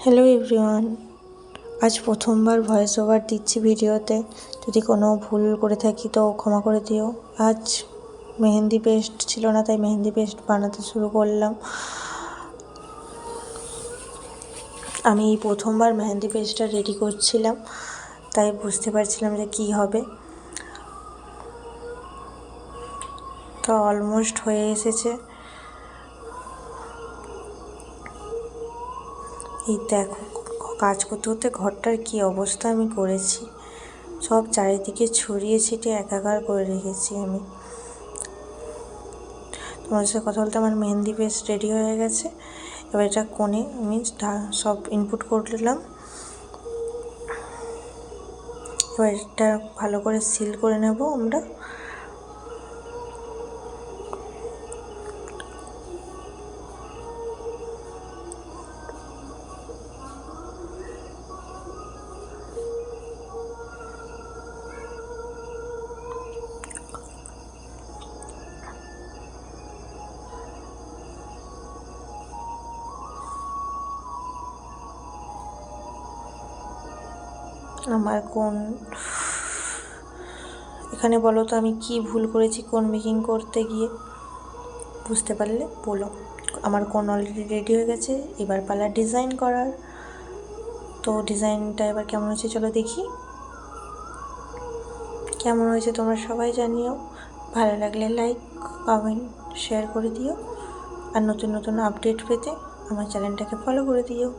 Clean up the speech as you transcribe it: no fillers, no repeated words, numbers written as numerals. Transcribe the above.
Hello everyone, আজ প্রথমবার voice over দিচ্ছি ভিডিওতে। যদি কোনো ভুল করে থাকি তো ক্ষমা করে দিও। আজ মেহেন্দি পেস্ট ছিল না, তাই মেহেন্দি পেস্ট বানাতে শুরু করলাম। আমি এই প্রথমবার মেহেন্দি পেস্টটা রেডি করছিলাম, তাই বুঝতে পারছিলাম যে কী হবে। তো অলমোস্ট হয়ে এসেছে। এই দেখো, কাজ করতে করতে ঘরটার কী অবস্থা আমি করেছি, সব চারিদিকে ছড়িয়ে ছিটিয়ে একাকার করে রেখেছি আমি। তোমার সাথে কথা বলতে আমার মেহেন্দি পেস্ট রেডি হয়ে গেছে। এবার এটা কোণে আমি সব ইনপুট করলাম। এবার এটা ভালো করে সিল করে নেব আমরা। আমার এখানে বলো তো আমি কি ভুল করেছি কোন মেকিং করতে গিয়ে, বুঝতে পারলে বলো। আমার কোন অলরেডি রেডি হয়ে গেছে, এবার পালা ডিজাইন করার। তো ডিজাইনটা এবার কেমন হয়েছে চলো দেখি। কেমন হয়েছে তোমরা সবাই জানিও। ভালো লাগলে লাইক, কমেন্ট, শেয়ার করে দিও। আর নতুন নতুন আপডেট পেতে আমার চ্যানেলটাকে ফলো করে দিও।